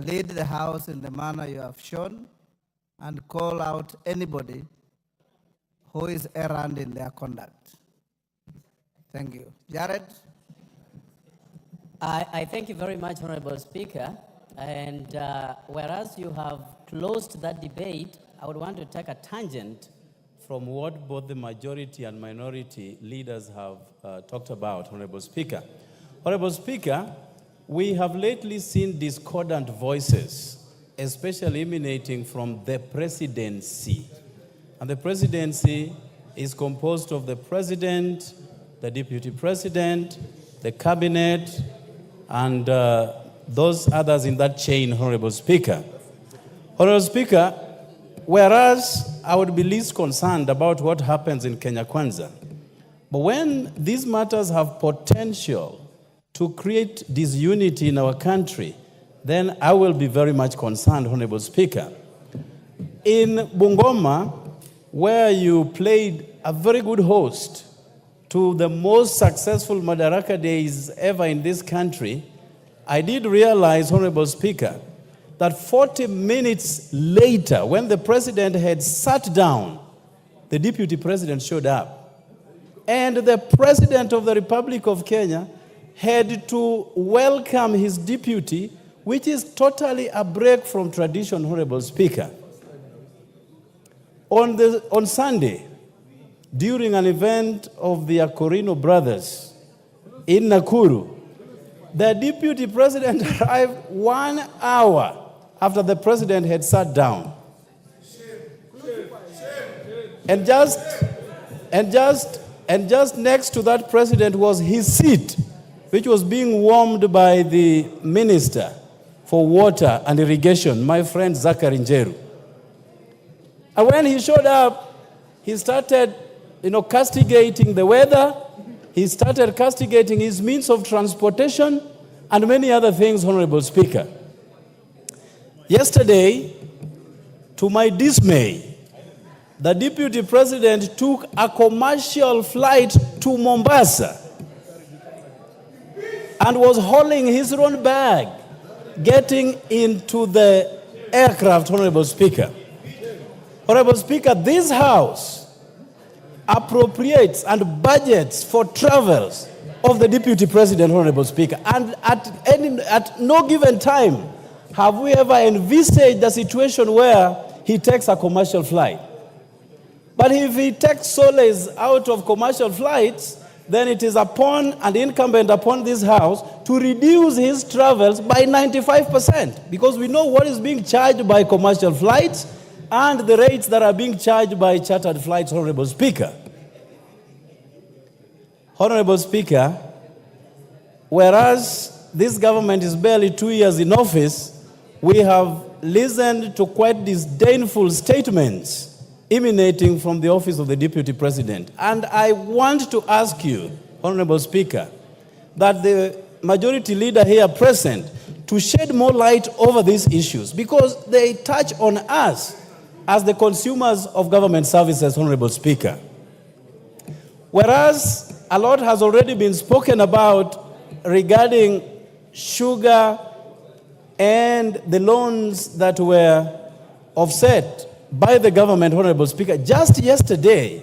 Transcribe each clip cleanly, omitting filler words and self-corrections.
lead the House in the manner you have shown and call out anybody who is errant in their conduct. Thank you. Jared? I thank you very much, Honorable Speaker. And whereas you have closed that debate, I would want to take a tangent from what both the majority and minority leaders have talked about, Honorable Speaker. Honorable Speaker, we have lately seen discordant voices, especially emanating from the presidency. And the presidency is composed of the president, the deputy president, the cabinet, and those others in that chain, Honorable Speaker. Honorable Speaker, whereas I would be least concerned about what happens in Kenya Kwanza, but when these matters have potential to create disunity in our country, then I will be very much concerned, Honorable Speaker. In Bungoma, where you played a very good host to the most successful Madaraka days ever in this country, I did realize, Honorable Speaker, that 40 minutes later, when the president had sat down, the deputy president showed up. And the president of the Republic of Kenya had to welcome his deputy, which is totally a break from tradition, Honorable Speaker. On Sunday, during an event of the Akorino brothers in Nakuru, the deputy president arrived 1 hour after the president had sat down. And just next to that president was his seat, which was being warmed by the Minister for Water and Irrigation, my friend Zachary Njeru. And when he showed up, he started, castigating the weather. He started castigating his means of transportation and many other things, Honorable Speaker. Yesterday, to my dismay, the deputy president took a commercial flight to Mombasa and was hauling his own bag, getting into the aircraft, Honorable Speaker. Honorable Speaker, this House appropriates and budgets for travels of the deputy president, Honorable Speaker. And at no given time have we ever envisaged a situation where he takes a commercial flight. But if he takes solace out of commercial flights, then it is upon and incumbent upon this House to reduce his travels by 95%, because we know what is being charged by commercial flights and the rates that are being charged by chartered flights, Honorable Speaker. Honorable Speaker, whereas this government is barely 2 years in office, we have listened to quite disdainful statements emanating from the office of the Deputy President. And I want to ask you, Honorable Speaker, that the majority leader here present to shed more light over these issues, because they touch on us as the consumers of government services, Honorable Speaker. Whereas a lot has already been spoken about regarding sugar and the loans that were offset by the government, Honorable Speaker, just yesterday,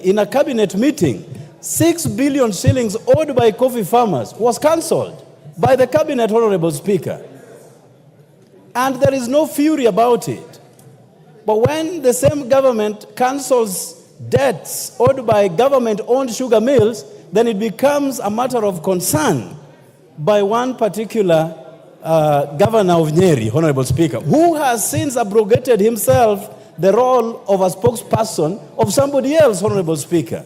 in a cabinet meeting, 6 billion shillings owed by coffee farmers was cancelled by the cabinet, Honorable Speaker. And there is no fury about it. But when the same government cancels debts owed by government-owned sugar mills, then it becomes a matter of concern by one particular governor of Nyeri, Honorable Speaker, who has since abrogated himself the role of a spokesperson of somebody else, Honorable Speaker.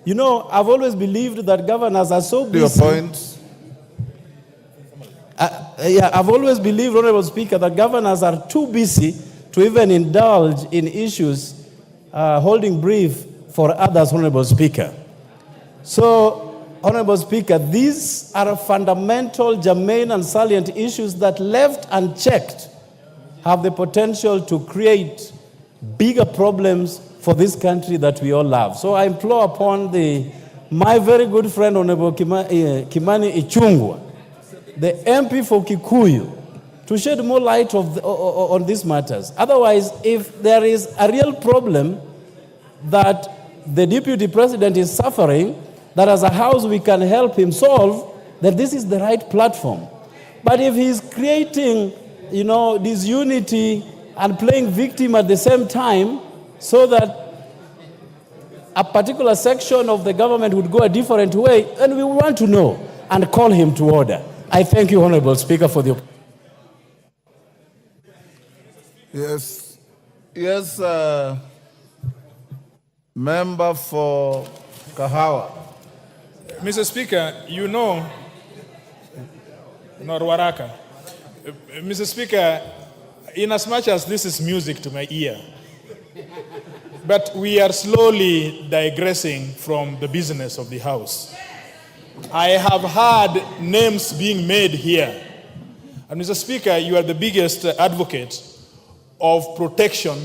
You know, I've always believed that governors are so busy. Your point. I've always believed, Honorable Speaker, that governors are too busy to even indulge in issues holding brief for others, Honorable Speaker. So, Honorable Speaker, these are fundamental, germane, and salient issues that, left unchecked, have the potential to create bigger problems for this country that we all love. So I implore upon my very good friend, Honorable Kimani Ichung'wah, the MP for Kikuyu, to shed more light on these matters. Otherwise, if there is a real problem that the deputy president is suffering, that as a house we can help him solve, then this is the right platform. But if he's creating, disunity and playing victim at the same time, so that a particular section of the government would go a different way, then we want to know and call him to order. I thank you, Honorable Speaker, for the... Yes, member for Kahawa. Mr. Speaker, Norwaraka. Mr. Speaker, in as much as this is music to my ear, but we are slowly digressing from the business of the House. I have heard names being made here. And Mr. Speaker, you are the biggest advocate of protection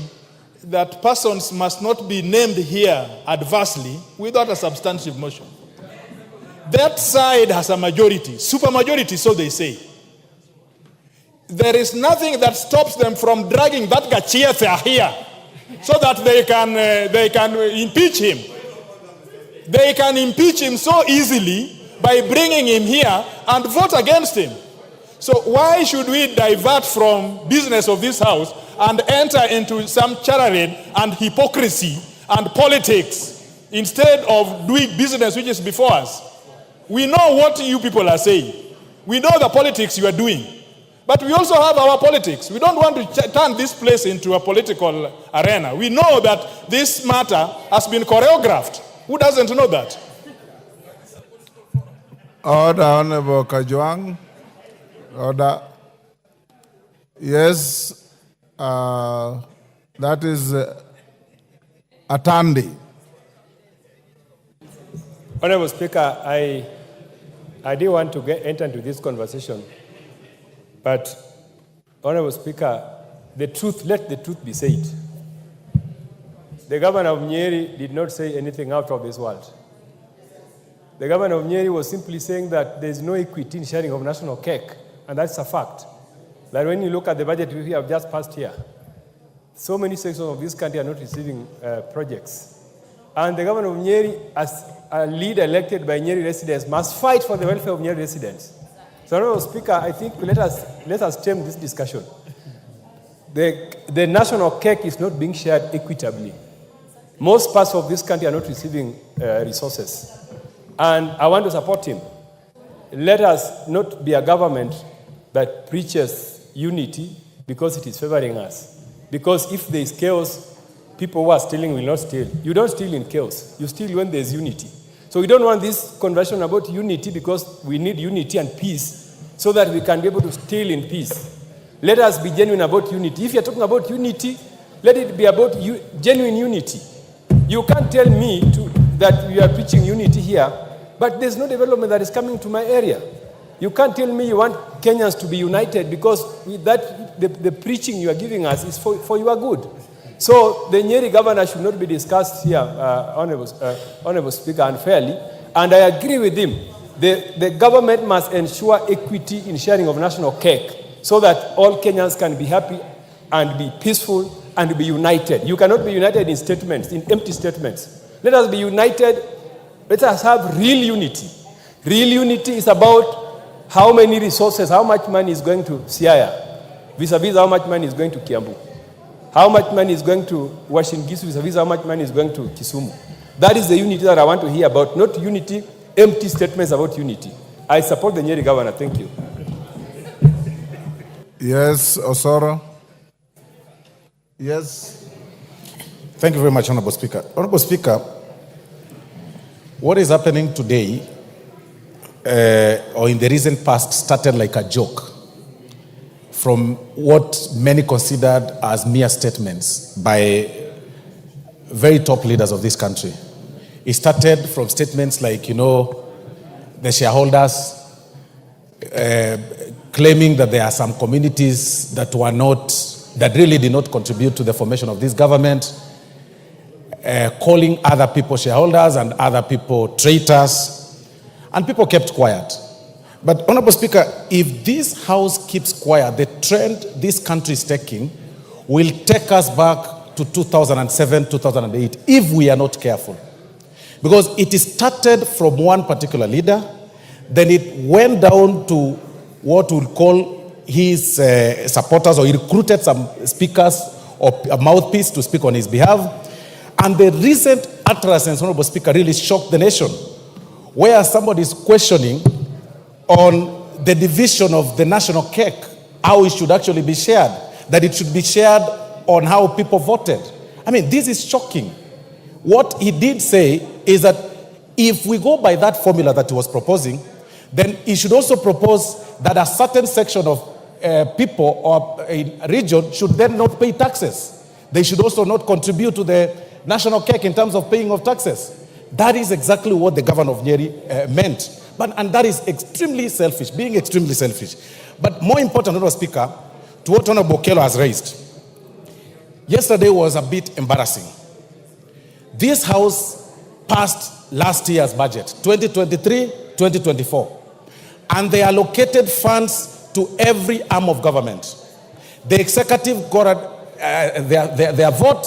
that persons must not be named here adversely without a substantive motion. That side has a majority, supermajority, so they say. There is nothing that stops them from dragging that Gachagua here so that they can impeach him. They can impeach him so easily by bringing him here and vote against him. So why should we divert from business of this House and enter into some charade and hypocrisy and politics instead of doing business which is before us? We know what you people are saying. We know the politics you are doing. But we also have our politics. We don't want to turn this place into a political arena. We know that this matter has been choreographed. Who doesn't know that? Order, Honorable Kajwang. Order. Yes, that is Atandi. Honorable Speaker, I didn't want to enter into this conversation, but Honorable Speaker, let the truth be said. The governor of Nyeri did not say anything out of this world. The governor of Nyeri was simply saying that there is no equity in sharing of national cake, and that's a fact. That when you look at the budget we have just passed here, so many sections of this country are not receiving projects. And the governor of Nyeri, as a leader elected by Nyeri residents, must fight for the welfare of Nyeri residents. So, Honorable Speaker, I think let us stem this discussion. The national cake is not being shared equitably. Most parts of this country are not receiving resources. And I want to support him. Let us not be a government that preaches unity because it is favoring us. Because if there is chaos, people who are stealing will not steal. You don't steal in chaos. You steal when there's unity. So we don't want this conversation about unity because we need unity and peace so that we can be able to steal in peace. Let us be genuine about unity. If you're talking about unity, let it be about genuine unity. You can't tell me that you are preaching unity here, but there's no development that is coming to my area. You can't tell me you want Kenyans to be united because the preaching you are giving us is for your good. So the Nyeri governor should not be discussed here, Honorable Speaker, unfairly. And I agree with him. The government must ensure equity in sharing of national cake so that all Kenyans can be happy and be peaceful and be united. You cannot be united in statements, in empty statements. Let us be united. Let us have real unity. Real unity is about how many resources, how much money is going to Siaya, vis-a-vis how much money is going to Kiambu. How much money is going to Washington, vis-a-vis how much money is going to Kisumu. That is the unity that I want to hear about, not unity, empty statements about unity. I support the Nyeri governor. Thank you. Yes, Osoro. Yes. Thank you very much, Honorable Speaker. Honorable Speaker, what is happening today, or in the recent past, started like a joke from what many considered as mere statements by very top leaders of this country. It started from statements like, the shareholders claiming that there are some communities that really did not contribute to the formation of this government, calling other people shareholders and other people traitors, and people kept quiet. But, Honorable Speaker, if this House keeps quiet, the trend this country is taking will take us back to 2007, 2008, if we are not careful. Because it started from one particular leader, then it went down to what we'll call his supporters, or he recruited some speakers or a mouthpiece to speak on his behalf. And the recent utterances, Honorable Speaker, really shocked the nation, where somebody is questioning on the division of the national cake, how it should actually be shared, that it should be shared on how people voted. I mean, this is shocking. What he did say is that if we go by that formula that he was proposing, then he should also propose that a certain section of people or a region should then not pay taxes. They should also not contribute to the national cake in terms of paying of taxes. That is exactly what the governor of Nyeri meant. And that is extremely selfish, being extremely selfish. But more important, Honorable Speaker, to what Honorable Okello has raised, yesterday was a bit embarrassing. This House passed last year's budget, 2023-2024, and they allocated funds to every arm of government. The executive got their vote,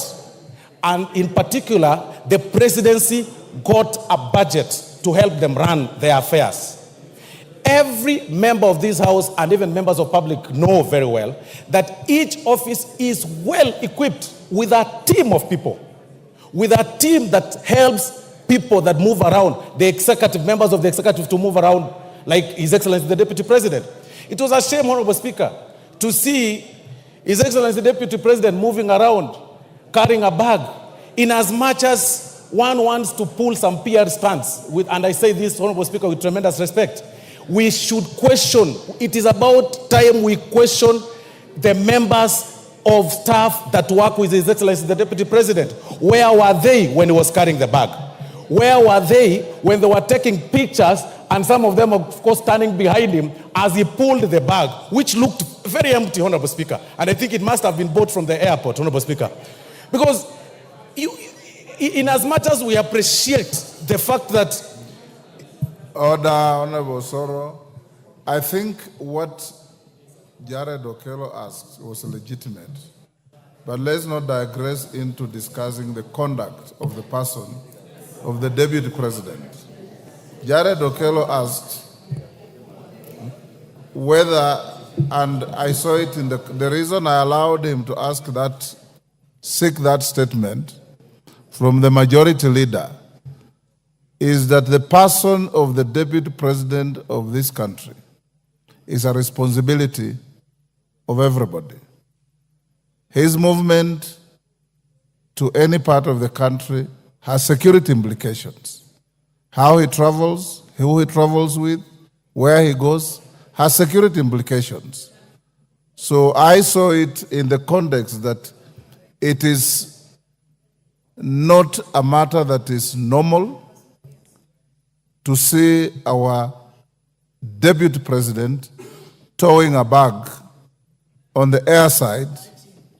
and in particular, the presidency got a budget to help them run their affairs. Every member of this House and even members of public know very well that each office is well equipped with a team of people, with a team that helps people that move around, the executive, members of the executive to move around, like His Excellency the Deputy President. It was a shame, Honorable Speaker, to see His Excellency the Deputy President moving around, carrying a bag, in as much as one wants to pull some PR stunts, and I say this, Honorable Speaker, with tremendous respect. We should question, it is about time we question the members of staff that work with His Excellency the Deputy President. Where were they when he was carrying the bag? Where were they when they were taking pictures, and some of them, of course, standing behind him as he pulled the bag, which looked very empty, Honorable Speaker. And I think it must have been bought from the airport, Honorable Speaker. Because in as much as we appreciate the fact that... Order, Honorable Soro. I think what Jared Okello asked was legitimate. But let's not digress into discussing the conduct of the person, of the Deputy President. Jared Okello asked whether, and I saw it in the reason I allowed him to ask that, seek that statement from the majority leader, is that the person of the Deputy President of this country is a responsibility of everybody. His movement to any part of the country has security implications. How he travels, who he travels with, where he goes, has security implications. So I saw it in the context that it is not a matter that is normal to see our Deputy President towing a bag on the air side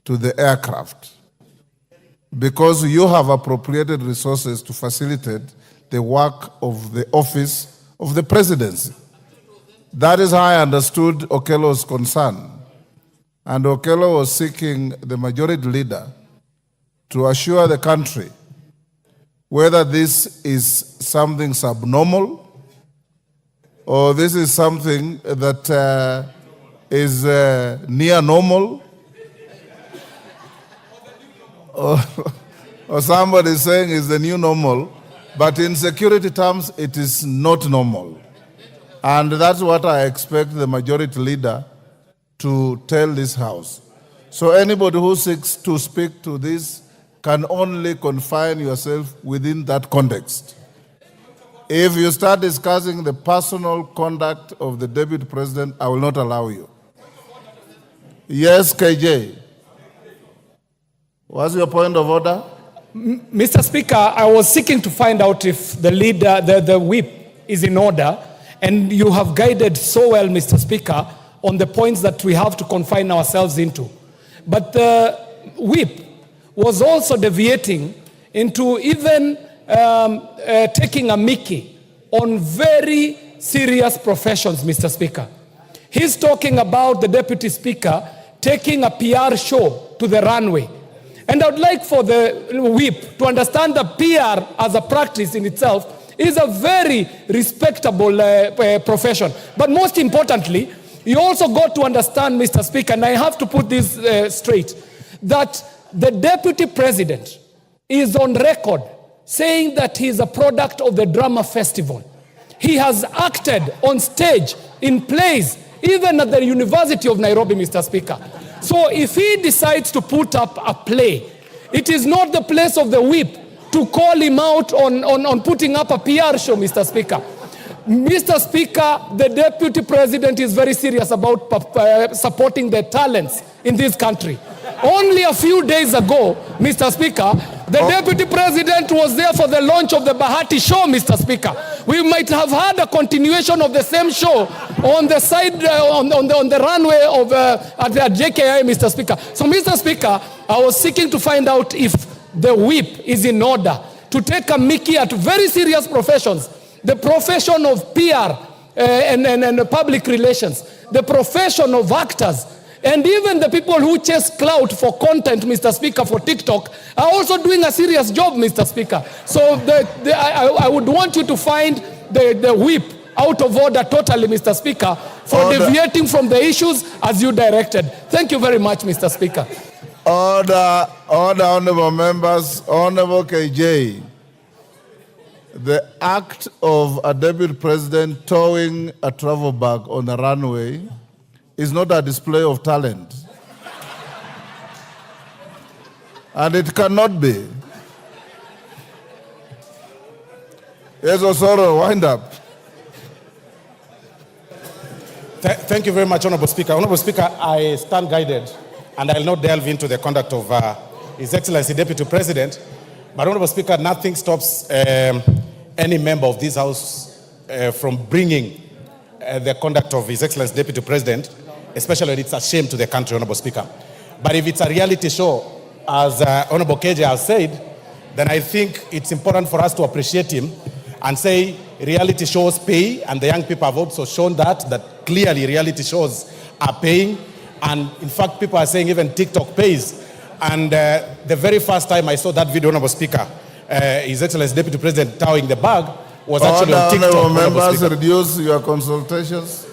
to the aircraft, because you have appropriated resources to facilitate the work of the office of the presidency. That is how I understood Okello's concern. And Okello was seeking the majority leader to assure the country whether this is something subnormal or this is something that is near normal, or somebody is saying is the new normal, but in security terms, it is not normal. And that's what I expect the majority leader to tell this House. So anybody who seeks to speak to this can only confine yourself within that context. If you start discussing the personal conduct of the Deputy President, I will not allow you. Yes, KJ. What's your point of order? Mr. Speaker, I was seeking to find out if the leader, the whip is in order, and you have guided so well, Mr. Speaker, on the points that we have to confine ourselves into. But the whip was also deviating into even taking a mickey on very serious professions, Mr. Speaker. He's talking about the Deputy Speaker taking a PR show to the runway. And I would like for the whip to understand that PR as a practice in itself is a very respectable profession. But most importantly, you also got to understand, Mr. Speaker, and I have to put this straight, that the Deputy President is on record saying that he is a product of the drama festival. He has acted on stage, in plays, even at the University of Nairobi, Mr. Speaker. So if he decides to put up a play, it is not the place of the whip to call him out on putting up a PR show, Mr. Speaker. Mr. Speaker, the Deputy President is very serious about supporting the talents in this country. Only a few days ago, Mr. Speaker, the Deputy President was there for the launch of the Bahati show, Mr. Speaker. We might have had a continuation of the same show on the side, on the runway of at the JKI, Mr. Speaker. So, Mr. Speaker, I was seeking to find out if the whip is in order to take a mickey at very serious professions. The profession of PR and public relations, the profession of actors, and even the people who chase clout for content, Mr. Speaker, for TikTok, are also doing a serious job, Mr. Speaker. So I would want you to find the whip out of order totally, Mr. Speaker, for deviating from the issues as you directed. Thank you very much, Mr. Speaker. Order, honorable members, honorable KJ. The act of a Deputy President towing a travel bag on a runway is not a display of talent. And it cannot be. Yes, Osoro, wind up. Thank you very much, Honorable Speaker. Honorable Speaker, I stand guided, and I'll not delve into the conduct of His Excellency Deputy President. But Honorable Speaker, nothing stops any member of this House from bringing the conduct of His Excellency Deputy President, especially when it's a shame to the country, Honorable Speaker. But if it's a reality show, as Honorable KJ has said, then I think it's important for us to appreciate him and say reality shows pay, and the young people have also shown that clearly reality shows are paying. And in fact, people are saying even TikTok pays. And the very first time I saw that video, Honorable Speaker, His Excellency Deputy President towing the bag was actually on TikTok. Honorable members, reduce your consultations.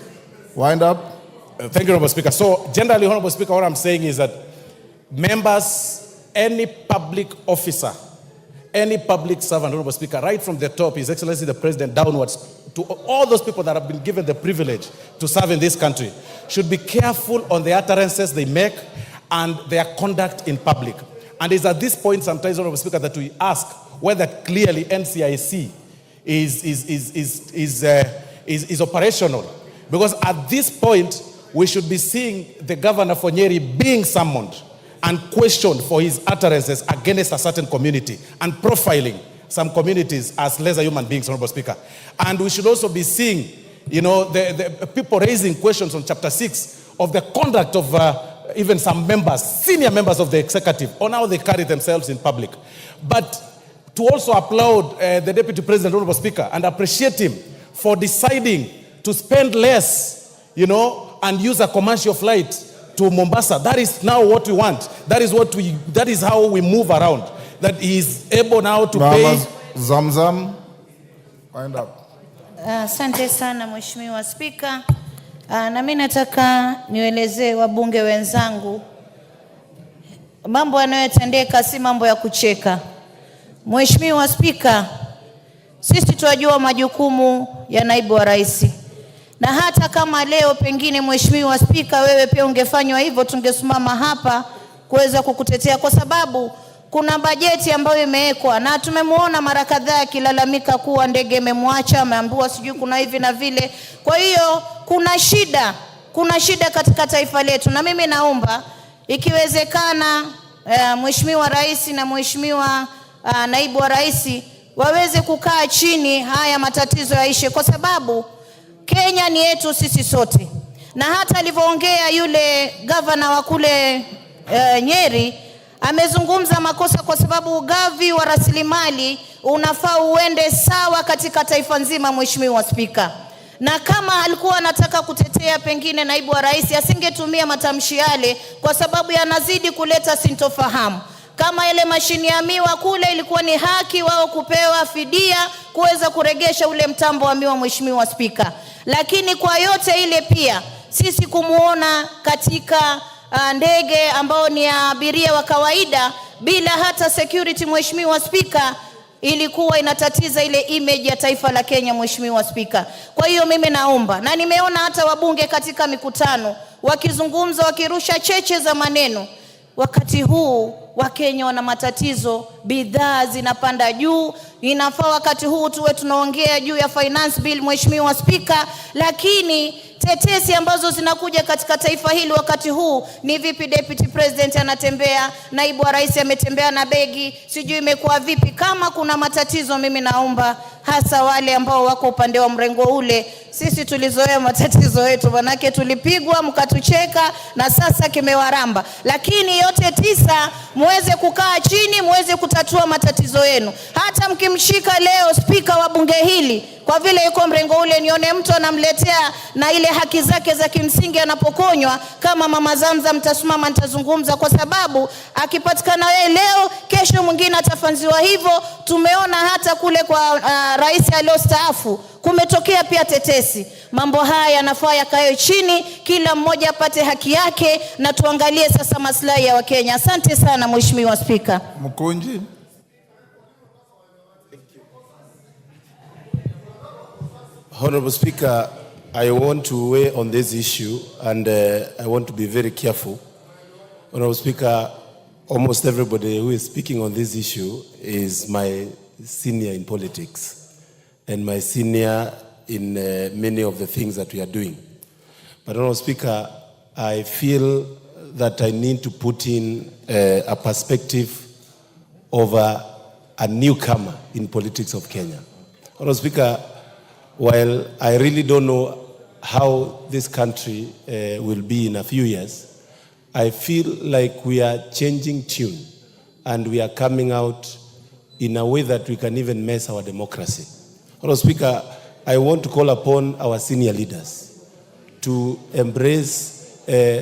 Wind up. Thank you, Honorable Speaker. So generally, Honorable Speaker, what I'm saying is that members, any public officer, any public servant, Honorable Speaker, right from the top, His Excellency the President, downwards, to all those people that have been given the privilege to serve in this country, should be careful on the utterances they make and their conduct in public. And it's at this point sometimes, Honorable Speaker, that we ask whether clearly NCIC is operational. Because at this point, we should be seeing the Governor for Nyeri being summoned and questioned for his utterances against a certain community and profiling some communities as lesser human beings, Honorable Speaker. And we should also be seeing, the people raising questions on Chapter 6 of the conduct of even some members, senior members of the executive, on how they carry themselves in public. But to also applaud the Deputy President, Honorable Speaker, and appreciate him for deciding to spend less, and use a commercial flight to Mombasa. That is now what we want. That is how we move around. That he is able now to pay. Zamzam, wind up. Asante sana Mheshimiwa Spika. Na mimi nataka nielezee wabunge wenzangu mambo yanayotendeka si mambo ya kucheka. Mheshimiwa Spika, sisi tunajua majukumu ya naibu wa rais. Na hata kama leo pengine Mheshimiwa Spika wewe pia ungefanywa hivyo, tungesimama hapa kuweza kukutetea, kwa sababu kuna bajeti ambayo imewekwa na tumemwona mara kadhaa akilalamika kuwa ndege imemwacha, ameambiwa sijui kuna hivi na vile. Kwa hiyo kuna shida katika taifa letu, na mimi naomba ikiwezekana Mheshimiwa Rais na Mheshimiwa Naibu wa Rais waweze kukaa chini, haya matatizo yaishe, kwa sababu Kenya ni yetu sisi sote. Na hata alivyoongea yule governor wa kule Nyeri, amezungumza makosa, kwa sababu ugavi wa rasilimali unafaa uende sawa katika taifa nzima, Mheshimiwa Spika. Na kama alikuwa anataka kutetea pengine naibu wa rais, asingetumia matamshi yale, kwa sababu yanazidi kuleta sintofahamu. Kama ile mashini ya miwa kule, ilikuwa ni haki wao kupewa fidia kuweza kuregesha ule mtambo wa miwa, Mheshimiwa Spika. Lakini kwa yote ile pia sisi kumuona katika ndege ambao ni abiria wa kawaida bila hata security, Mheshimiwa Spika, ilikuwa inatatiza ile image ya taifa la Kenya, Mheshimiwa Spika. Kwa hiyo mimi naomba, na nimeona hata wabunge katika mikutano wakizungumza, wakirusha cheche za maneno. Wakati huu Wakenya wana matatizo, bidhaa zinapanda juu. Inafaa wakati huu tuwe tunaongea juu ya finance bill, Mheshimiwa Spika, lakini tetesi ambazo zinakuja katika taifa hili wakati huu ni vipi Deputy President anatembea, naibu wa rais ametembea na begi, sijui imekuwa vipi. Kama kuna matatizo, mimi naomba hasa wale ambao wako upande wa mrengo ule, sisi tulizoea matatizo yetu, manake tulipigwa mkatucheka na sasa kimewaramba. Lakini yote tisa, muweze kukaa chini, muweze kutatua matatizo yenu. Hata mkimshika leo spika wa bunge hili, kwa vile yuko mrengo ule, nione mtu anamletea na ile haki zake za kimsingi anapokonywa, kama mama Zamza, mtasimama nitazungumza, kwa sababu akipatikana yeye leo, kesho mwingine atafanziwa hivyo. Tumeona hata kule kwa rais aliyostaafu kumetokea pia tetesi. Mambo haya yanafaa yakae chini, kila mmoja apate haki yake, na tuangalie sasa maslahi ya Wakenya. Asante sana Mheshimiwa Spika. Mkunji. Honorable Speaker, I want to weigh on this issue, and I want to be very careful. Honorable Speaker, almost everybody who is speaking on this issue is my senior in politics and my senior in many of the things that we are doing. But Honorable Speaker, I feel that I need to put in a perspective of a newcomer in politics of Kenya. Honorable Speaker, while I really don't know how this country will be in a few years, I feel like we are changing tune and we are coming out in a way that we can even mess our democracy. Honorable Speaker, I want to call upon our senior leaders to embrace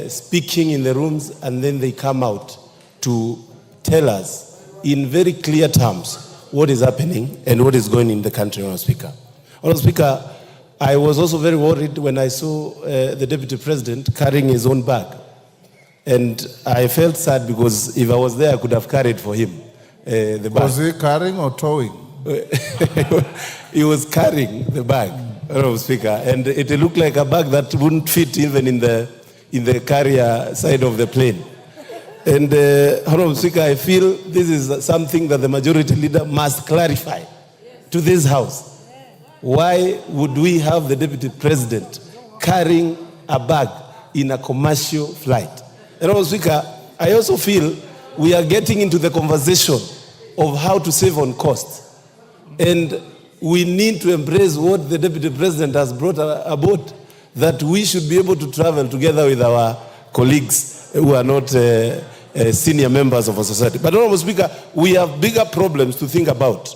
speaking in the rooms, and then they come out to tell us in very clear terms what is happening and what is going in the country, Honorable Speaker. Honorable Speaker, I was also very worried when I saw the Deputy President carrying his own bag. And I felt sad because if I was there, I could have carried for him the bag. Was he carrying or towing? He was carrying the bag, Honorable Speaker. And it looked like a bag that wouldn't fit even in the carrier side of the plane. And Honorable Speaker, I feel this is something that the majority leader must clarify to this House. Why would we have the Deputy President carrying a bag in a commercial flight? And Honorable Speaker, I also feel we are getting into the conversation of how to save on costs. And we need to embrace what the Deputy President has brought about, that we should be able to travel together with our colleagues who are not senior members of our society. But Honorable Speaker, we have bigger problems to think about.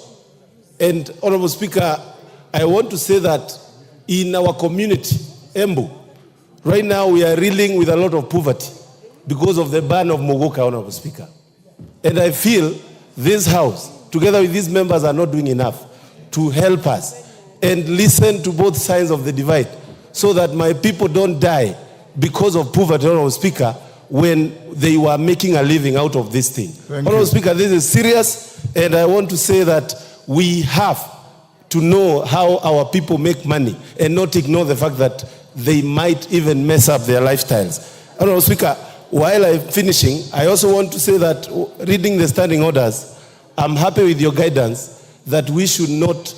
And Honorable Speaker, I want to say that in our community, Embu, right now we are reeling with a lot of poverty because of the ban of Mogoka, Honorable Speaker. And I feel this House, together with these members, are not doing enough to help us and listen to both sides of the divide so that my people don't die because of poverty, Honorable Speaker, when they were making a living out of this thing. Honorable Speaker, this is serious, and I want to say that we have to know how our people make money and not ignore the fact that they might even mess up their lifestyles. Honorable Speaker, while I'm finishing, I also want to say that reading the standing orders, I'm happy with your guidance that we should not,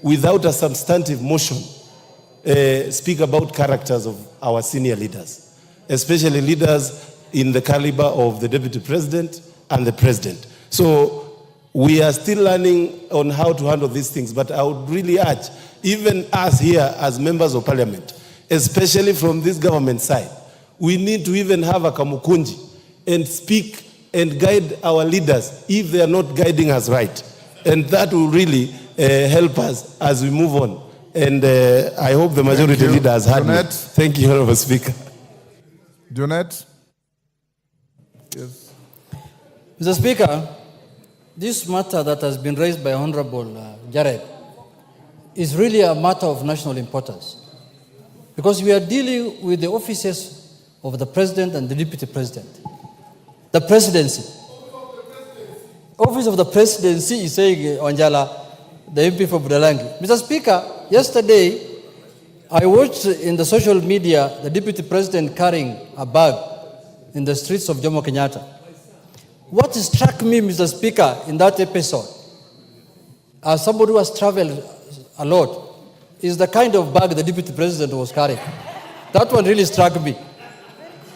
without a substantive motion, speak about characters of our senior leaders, especially leaders in the caliber of the Deputy President and the President. So we are still learning on how to handle these things, but I would really urge, even us here as members of Parliament, especially from this government side, we need to even have a kamukunji and speak and guide our leaders if they are not guiding us right. And that will really help us as we move on And I hope the majority leader has heard me. Thank you, Honorable Speaker. Junet? Yes. Mr. Speaker, this matter that has been raised by Honorable Jared is really a matter of national importance, because we are dealing with the offices of the President and the Deputy President. The Presidency. Office of the Presidency is saying, Wanjala, the MP for Budalangi. Mr. Speaker, yesterday I watched in the social media the Deputy President carrying a bag in the streets of Jomo Kenyatta. What struck me, Mr. Speaker, in that episode, as somebody who has traveled a lot, is the kind of bag the Deputy President was carrying. That one really struck me.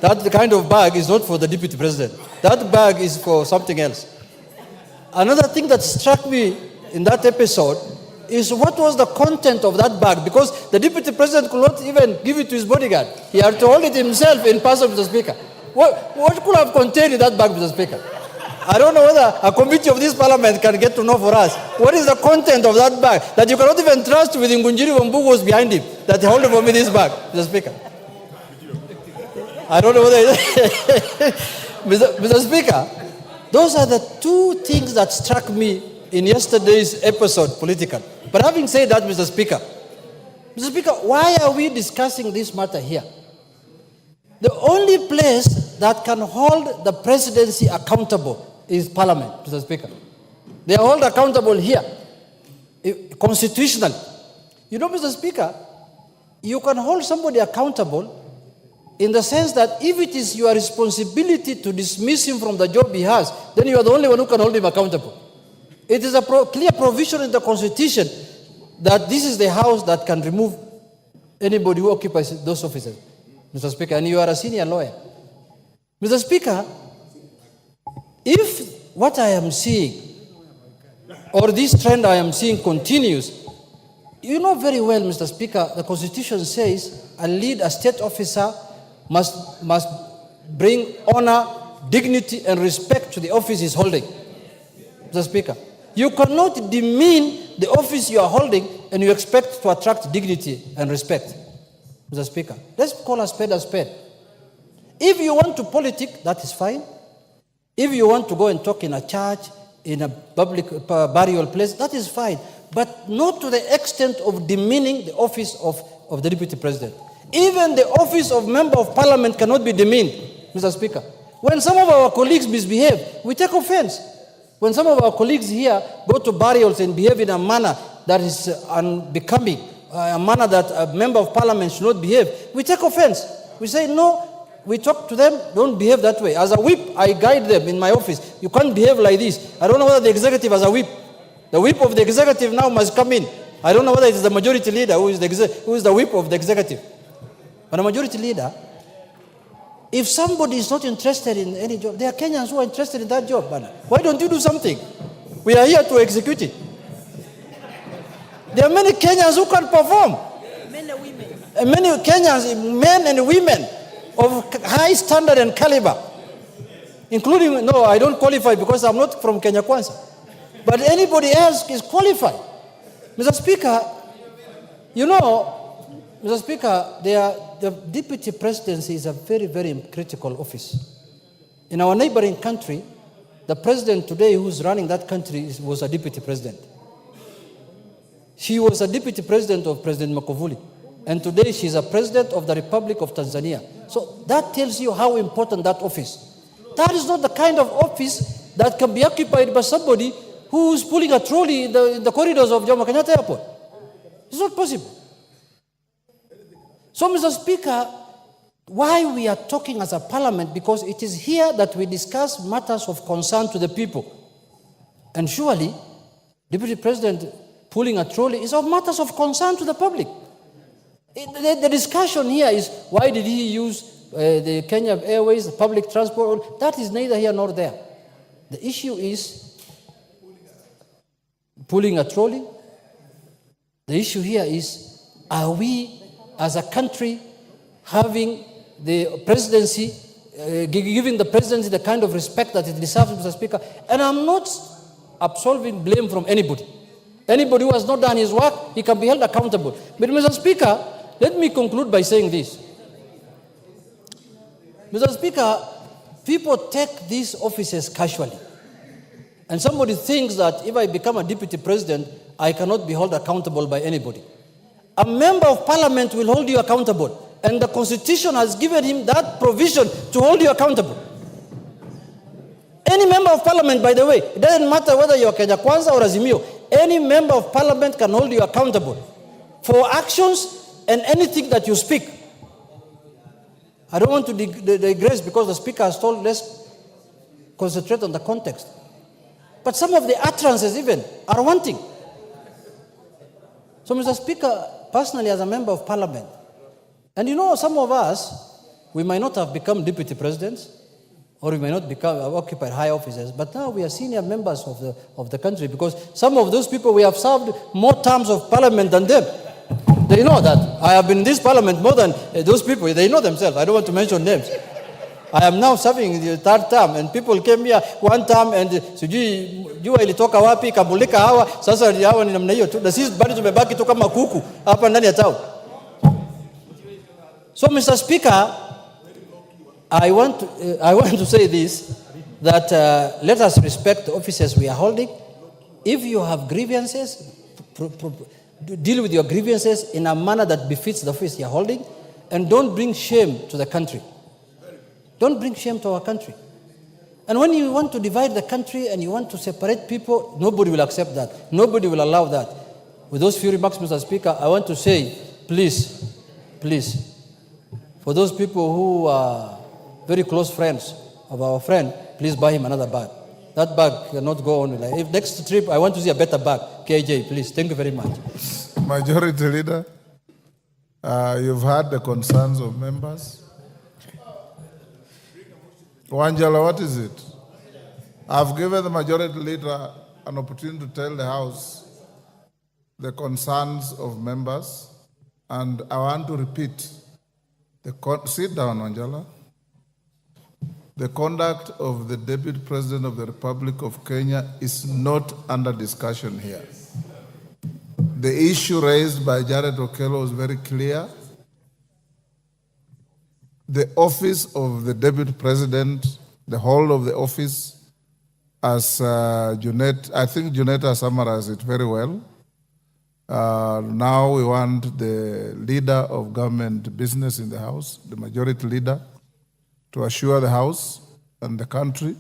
That kind of bag is not for the Deputy President. That bag is for something else. Another thing that struck me in that episode is what was the content of that bag, because the Deputy President could not even give it to his bodyguard. He had to hold it himself in person, Mr. Speaker. What could have contained in that bag, Mr. Speaker? I don't know whether a committee of this parliament can get to know for us what is the content of that bag that you cannot even trust with Ngunjiri Wambugu was behind him, that he hold for me this bag, Mr. Speaker. I don't know whether Mr. Speaker, those are the two things that struck me in yesterday's episode, political. But having said that, Mr. Speaker, why are we discussing this matter here? The only place that can hold the presidency accountable is Parliament, Mr. Speaker. They are held accountable here, constitutionally. You know, Mr. Speaker, you can hold somebody accountable in the sense that if it is your responsibility to dismiss him from the job he has, then you are the only one who can hold him accountable. It is a clear provision in the Constitution that this is the house that can remove anybody who occupies those offices, Mr. Speaker, and you are a senior lawyer. Mr. Speaker, if what I am seeing, or this trend I am seeing continues, you know very well, Mr. Speaker, the Constitution says a state officer must bring honor, dignity, and respect to the office he's holding. Mr. Speaker, you cannot demean the office you are holding and you expect to attract dignity and respect. Mr. Speaker, let's call a spade a spade. If you want to politic, that is fine. If you want to go and talk in a church, in a public burial place, that is fine. But not to the extent of demeaning the office of the Deputy President. Even the office of Member of Parliament cannot be demeaned, Mr. Speaker. When some of our colleagues misbehave, we take offense. When some of our colleagues here go to burials and behave in a manner that is unbecoming, a manner that a Member of Parliament should not behave, we take offense. We say, no, we talk to them, don't behave that way. As a whip, I guide them in my office. You can't behave like this. I don't know whether the executive has a whip. The whip of the executive now must come in. I don't know whether it is the majority leader who is the whip of the executive. But a majority leader, if somebody is not interested in any job, there are Kenyans who are interested in that job. Why don't you do something? We are here to execute it. There are many Kenyans who can perform. Men and women. And many Kenyans, men and women of high standard and caliber. Including, no, I don't qualify because I'm not from Kenya Kwanza. But anybody else is qualified. Mr. Speaker, you know, Mr. Speaker, the deputy presidency is a very, very critical office. In our neighboring country, the president today who's running that country was a deputy president. She was a deputy president of President Magufuli. And today she's a president of the Republic of Tanzania. So that tells you how important that office. That is not the kind of office that can be occupied by somebody who's pulling a trolley in the corridors of Jomo Kenyatta Airport. It's not possible. So, Mr. Speaker, why we are talking as a parliament, because it is here that we discuss matters of concern to the people. And surely, Deputy President pulling a trolley is of matters of concern to the public. The discussion here is, why did he use the Kenya Airways, the public transport? That is neither here nor there. The issue is pulling a trolley. The issue here is, are we as a country having the presidency, giving the presidency the kind of respect that it deserves, Mr. Speaker? And I'm not absolving blame from anybody. Anybody who has not done his work, he can be held accountable. But Mr. Speaker, let me conclude by saying this. Mr. Speaker, people take these offices casually. And somebody thinks that if I become a deputy president, I cannot be held accountable by anybody. A member of parliament will hold you accountable. And the Constitution has given him that provision to hold you accountable. Any member of parliament, by the way, it doesn't matter whether you're Kenya Kwanza or Azimio, any member of parliament can hold you accountable for actions and anything that you speak. I don't want to digress because the speaker has told, let's concentrate on the context. But some of the utterances even are wanting. So, Mr. Speaker, personally as a member of parliament, and you know, some of us, we might not have become deputy presidents, or we may not occupy high offices, but now we are senior members of the country because some of those people, we have served more terms of parliament than them. They know that. I have been in this parliament more than those people. They know themselves. I don't want to mention names. I am now serving the third term, and people came here one term and sijui jua ilitoka wapi kabulika hawa sasa hawa ni namna hiyo tu, na sisi bado tumebaki tu kama kuku hapa ndani ya town. So, Mr. Speaker, I want to say this, that let us respect the offices we are holding. If you have grievances, deal with your grievances in a manner that befits the office you are holding, and don't bring shame to the country. Don't bring shame to our country. And when you want to divide the country and you want to separate people, nobody will accept that. Nobody will allow that. With those few remarks, Mr. Speaker, I want to say, please, for those people who are very close friends of our friend, please buy him another bag. That bag cannot go on. If next trip, I want to see a better bag. KJ, please. Thank you very much. Majority Leader, you've heard the concerns of members. Wanjala, what is it? I've given the Majority Leader an opportunity to tell the House the concerns of members, and I want to repeat. Sit down, Wanjala. The conduct of the Deputy President of the Republic of Kenya is not under discussion here. The issue raised by Jared Okello was very clear. The office of the Deputy President, the whole of the office, as Junet, I think Junetta summarized it very well. Now we want the leader of government business in the House, the Majority Leader, to assure the House and the country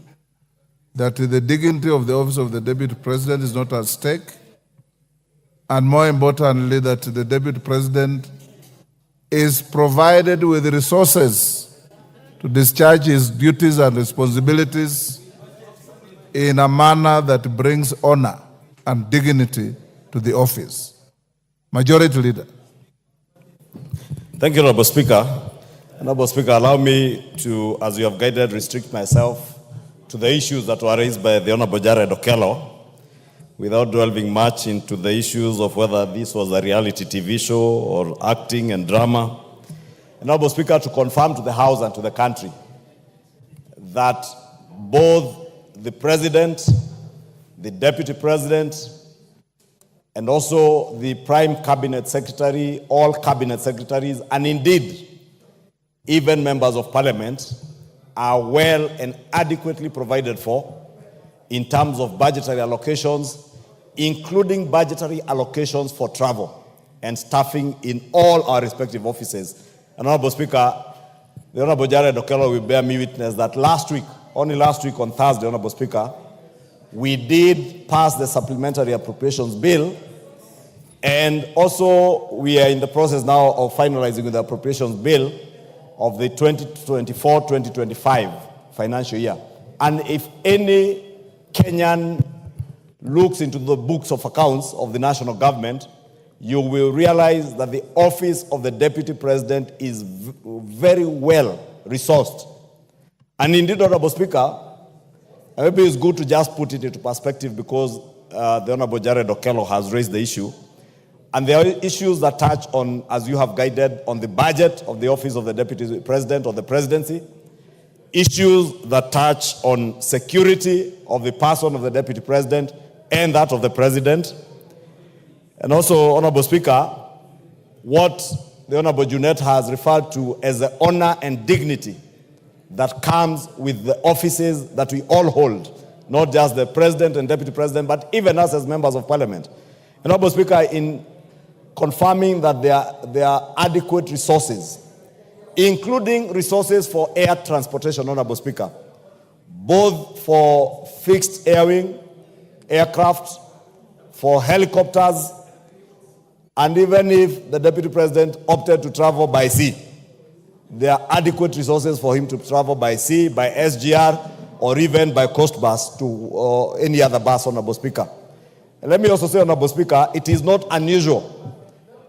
that the dignity of the office of the Deputy President is not at stake, and more importantly, that the Deputy President is provided with resources to discharge his duties and responsibilities in a manner that brings honor and dignity to the office. Majority Leader. Thank you, Honorable Speaker. Honorable Speaker, allow me to, as you have guided, restrict myself to the issues that were raised by the Honorable Jared Okello, without delving much into the issues of whether this was a reality TV show or acting and drama. Honorable Speaker, to confirm to the House and to the country that both the President, the Deputy President, and also the Prime Cabinet Secretary, all Cabinet Secretaries, and indeed, even members of Parliament are well and adequately provided for in terms of budgetary allocations, including budgetary allocations for travel and staffing in all our respective offices. And Honorable Speaker, the Honorable Jared Okello will bear me witness that last week, only last week on Thursday, Honorable Speaker, we did pass the supplementary appropriations bill, and also we are in the process now of finalizing the appropriations bill of the 2024-2025 financial year. And if any Kenyan looks into the books of accounts of the national government, you will realize that the office of the Deputy President is very well resourced. And indeed, Honorable Speaker, maybe it's good to just put it into perspective because the Honorable Jared Okello has raised the issue. And there are issues that touch on, as you have guided, on the budget of the office of the Deputy President or the presidency, issues that touch on security of the person of the Deputy President and that of the President, And also, Honorable Speaker, what the Honorable Junet has referred to as the honor and dignity that comes with the offices that we all hold, not just the President and Deputy President, but even us as members of Parliament. And Honorable Speaker, in confirming that there are adequate resources, including resources for air transportation, Honorable Speaker, both for fixed airwing, aircraft, for helicopters, and even if the Deputy President opted to travel by sea, there are adequate resources for him to travel by sea, by SGR, or even by coast bus to any other bus, Honorable Speaker. And let me also say, Honorable Speaker, it is not unusual,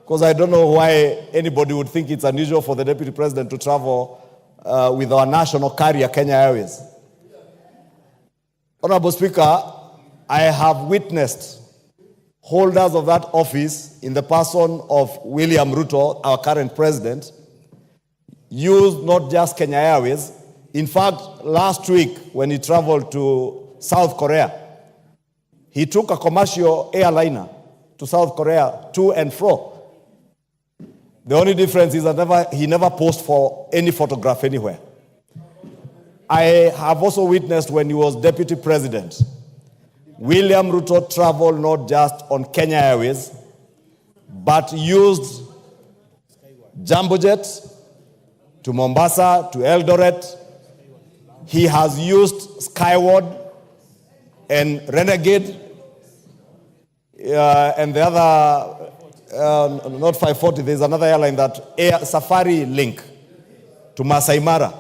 because I don't know why anybody would think it's unusual for the Deputy President to travel with our national carrier, Kenya Airways. Honorable Speaker, I have witnessed holders of that office in the person of William Ruto, our current president, used not just Kenya Airways. In fact, last week when he traveled to South Korea, he took a commercial airliner to South Korea to and fro. The only difference is that he never posed for any photograph anywhere. I have also witnessed when he was deputy president, William Ruto traveled not just on Kenya Airways, but used jumbo jets to Mombasa, to Eldoret. He has used Skyward and Renegade, and the other, not 540, there's another airline that Air Safari Link to Masai Mara.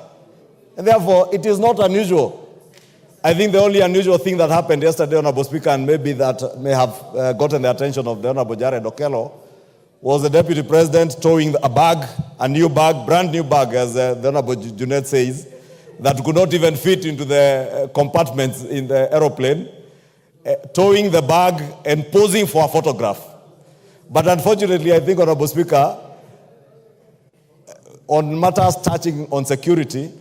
And therefore, it is not unusual. I think the only unusual thing that happened yesterday, Honorable Speaker, and maybe that may have gotten the attention of the Honorable Jared Okello, was the Deputy President towing a bag, a new bag, brand new bag, as the Honorable Junet says, that could not even fit into the compartments in the aeroplane, towing the bag and posing for a photograph. But unfortunately, I think, Honorable Speaker, on matters touching on security,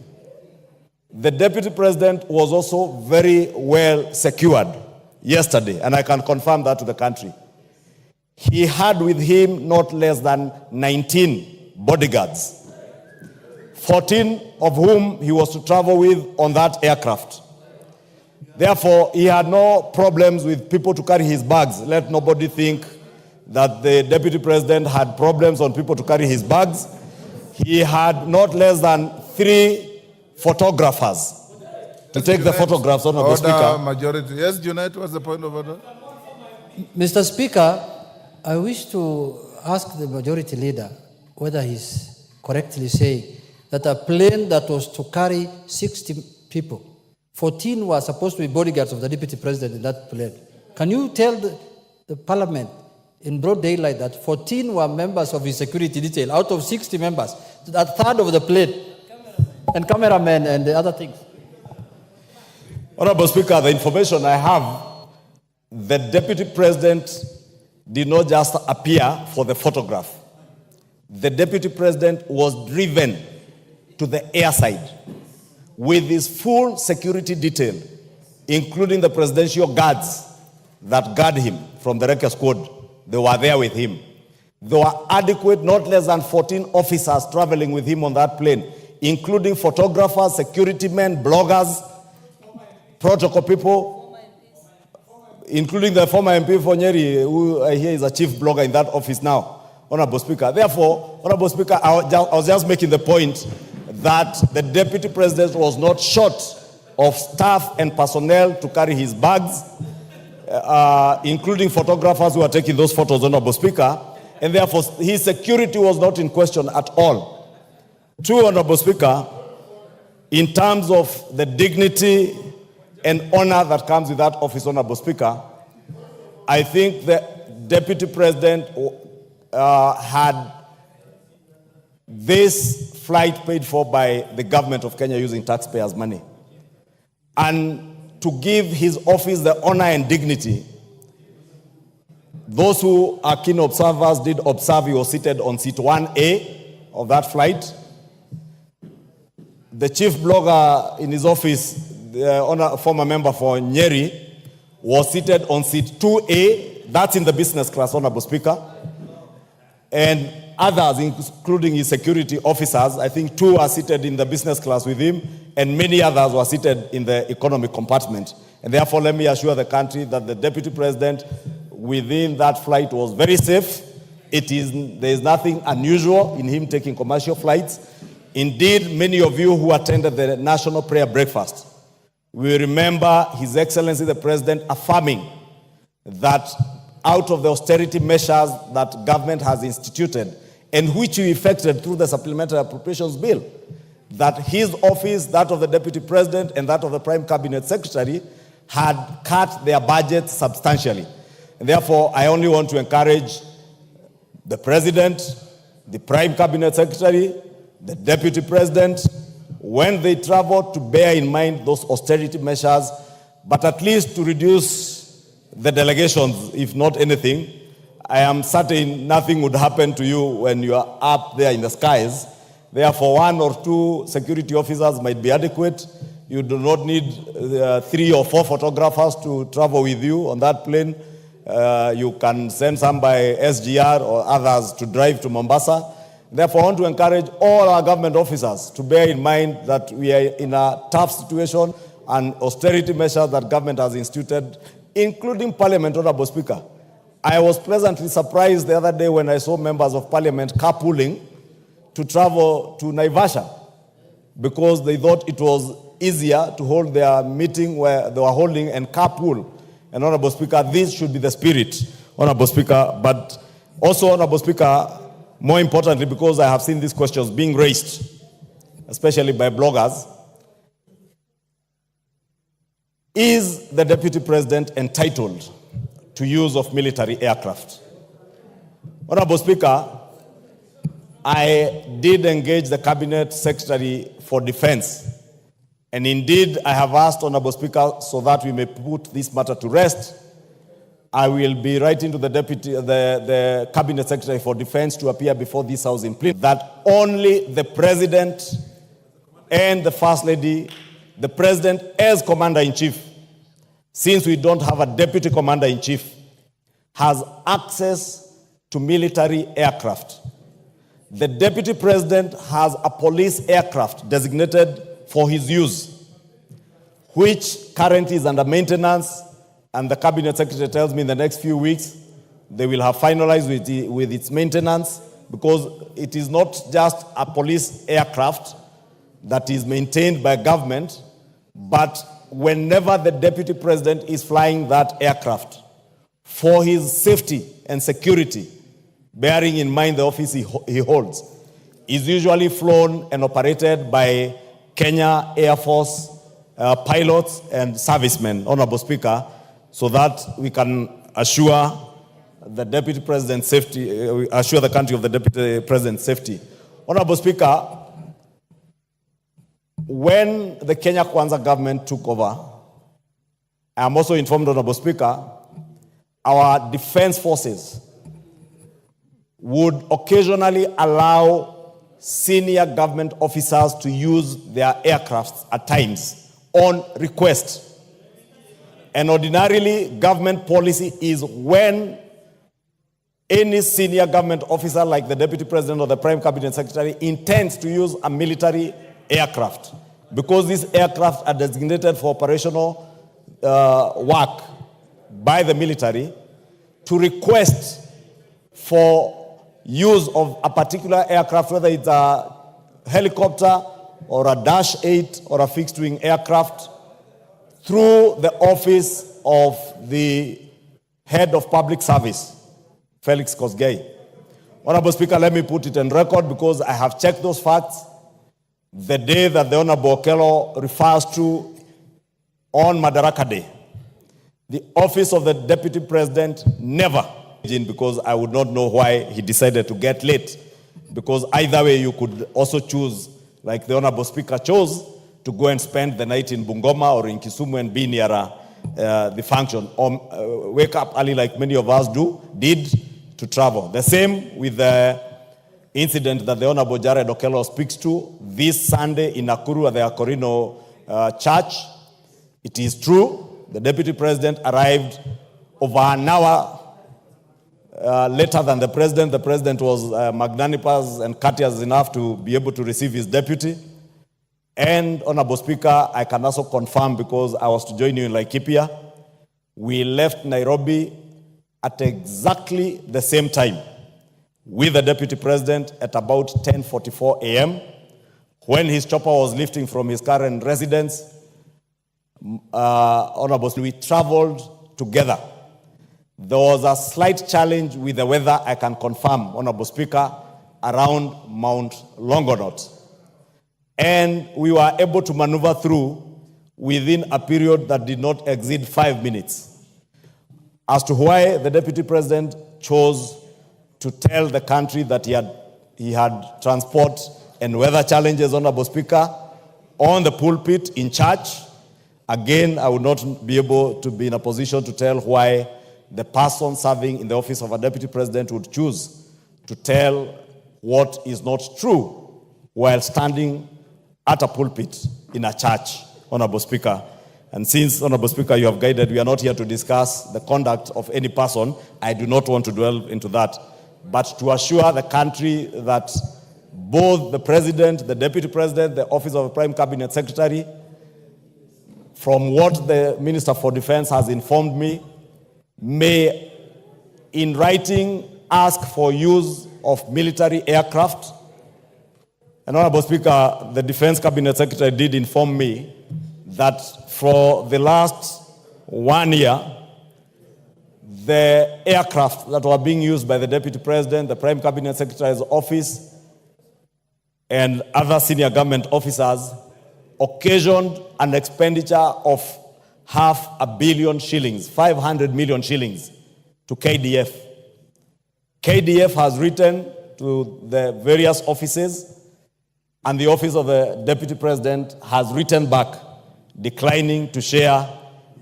the Deputy President was also very well secured yesterday, and I can confirm that to the country. He had with him not less than 19 bodyguards, 14 of whom he was to travel with on that aircraft. Therefore, he had no problems with people to carry his bags. Let nobody think that the Deputy President had problems on people to carry his bags. He had not less than 3 photographers to take the photographs, Honorable Speaker. Majority. Yes, Junet, what's the point of order? Mr. Speaker, I wish to ask the majority leader whether he's correctly saying that a plane that was to carry 60 people, 14 were supposed to be bodyguards of the Deputy President in that plane. Can you tell the Parliament in broad daylight that 14 were members of his security detail out of 60 members, a third of the plane, and cameramen and the other things? Honorable Speaker, the information I have, the Deputy President did not just appear for the photograph. The Deputy President was driven to the airside with his full security detail, including the presidential guards that guard him from the Wrecker Squad. They were there with him. There were adequate, not less than 14 officers traveling with him on that plane, including photographers, security men, bloggers, protocol people, including the former MP for Nyeri, who I hear is a chief blogger in that office now, Honorable Speaker. Therefore, Honorable Speaker, I was just making the point that the Deputy President was not short of staff and personnel to carry his bags, including photographers who are taking those photos, Honorable Speaker, and therefore his security was not in question at all. Two, Honorable Speaker, in terms of the dignity and honor that comes with that office, Honorable Speaker, I think the Deputy President had this flight paid for by the government of Kenya using taxpayers' money. And to give his office the honor and dignity, those who are keen observers did observe he was seated on seat 1A of that flight. The chief blogger in his office, the former member for Nyeri, was seated on seat 2A, That's in the business class, Honorable Speaker. And others, including his security officers, I think 2 are seated in the business class with him, and many others were seated in the economic compartment. And therefore, let me assure the country that the Deputy President within that flight was very safe. There is nothing unusual in him taking commercial flights. Indeed, many of you who attended the National Prayer Breakfast will remember His Excellency the President affirming that out of the austerity measures that government has instituted and which we effected through the Supplementary Appropriations Bill, that his office, that of the Deputy President, and that of the Prime Cabinet Secretary had cut their budgets substantially. And therefore, I only want to encourage the President, the Prime Cabinet Secretary, the Deputy President, when they travel, to bear in mind those austerity measures, but at least to reduce the delegations, if not anything. I am certain nothing would happen to you when you are up there in the skies. Therefore, 1 or 2 security officers might be adequate. You do not need 3 or 4 photographers to travel with you on that plane. You can send some by SGR or others to drive to Mombasa. Therefore, I want to encourage all our government officers to bear in mind that we are in a tough situation and austerity measures that government has instituted, including Parliament, Honorable Speaker. I was pleasantly surprised the other day when I saw members of Parliament carpooling to travel to Naivasha because they thought it was easier to hold their meeting where they were holding and carpool. And Honorable Speaker, this should be the spirit, Honorable Speaker. But also, Honorable Speaker, more importantly, because I have seen these questions being raised, especially by bloggers, is the Deputy President entitled to use of military aircraft? Honorable Speaker, I did engage the Cabinet Secretary for Defense. And indeed, I have asked, Honorable Speaker, so that we may put this matter to rest, I will be writing to the Cabinet Secretary for Defense to appear before this House in plenary that only the President and the First Lady, the President as Commander-in-Chief, since we don't have a Deputy Commander-in-Chief, has access to military aircraft. The Deputy President has a police aircraft designated for his use, which currently is under maintenance, and the Cabinet Secretary tells me in the next few weeks they will have finalized with its maintenance, because it is not just a police aircraft that is maintained by government, but whenever the Deputy President is flying that aircraft for his safety and security, bearing in mind the office he holds, is usually flown and operated by Kenya Air Force pilots and servicemen, Honorable Speaker, so that we can assure the Deputy President's safety, assure the country of the Deputy President's safety. Honorable Speaker, when the Kenya Kwanza government took over, I am also informed, Honorable Speaker, our defense forces would occasionally allow senior government officers to use their aircrafts at times on request. And ordinarily, government policy is when any senior government officer like the Deputy President or the Prime Cabinet Secretary intends to use a military aircraft, because these aircraft are designated for operational work by the military, to request for use of a particular aircraft, whether it's a helicopter or a Dash 8 or a fixed-wing aircraft, through the office of the head of public service, Felix Kosgei. Honorable Speaker, let me put it on record because I have checked those facts. The day that the Honorable Okello refers to on Madaraka Day, the office of the Deputy President never, because I would not know why he decided to get late, because either way you could also choose, like the Honorable Speaker chose, to go and spend the night in Bungoma or in Kisumu and be near the function, or wake up early like many of us did to travel. The same with the incident that the Honorable Jared Okello speaks to this Sunday in Nakuru at the Akorino Church. It is true, the Deputy President arrived over an hour later than the president. The president was magnanimous and courteous enough to be able to receive his deputy. And Honorable Speaker, I can also confirm, because I was to join you in Laikipia, we left Nairobi at exactly the same time with the deputy president at about 10:44 a.m. when his chopper was lifting from his current residence. Honorable, we traveled together. There was a slight challenge with the weather, I can confirm, Honorable Speaker, around Mount Longonot. And we were able to maneuver through within a period that did not exceed 5 minutes. As to why the deputy president chose to tell the country that he had transport and weather challenges, Honorable Speaker, on the pulpit in church, again, I would not be able to be in a position to tell why the person serving in the office of a deputy president would choose to tell what is not true while standing at a pulpit in a church, Honorable Speaker. And since, Honorable Speaker, you have guided, we are not here to discuss the conduct of any person. I do not want to dwell into that. But to assure the country that both the president, the deputy president, the office of the prime cabinet secretary, from what the Minister for Defense has informed me, may in writing ask for use of military aircraft. And Honorable Speaker, the Defense Cabinet Secretary did inform me that for the last 1 year, the aircraft that were being used by the Deputy President, the Prime Cabinet Secretary's office, and other senior government officers occasioned an expenditure of 500 million shillings, 500 million shillings to KDF. KDF has written to the various offices, and the office of the Deputy President has written back declining to share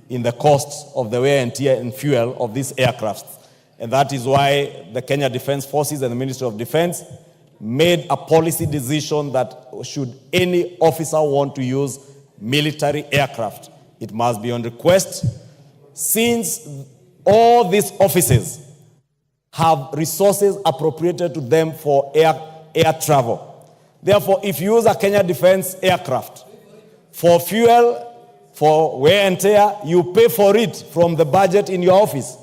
in the costs of the wear and tear and fuel of these aircrafts. And that is why the Kenya Defense Forces and the Ministry of Defense made a policy decision that should any officer want to use military aircraft, it must be on request, since all these offices have resources appropriated to them for air travel. Therefore, if you use a Kenya Defense aircraft for fuel, for wear and tear, you pay for it from the budget in your office.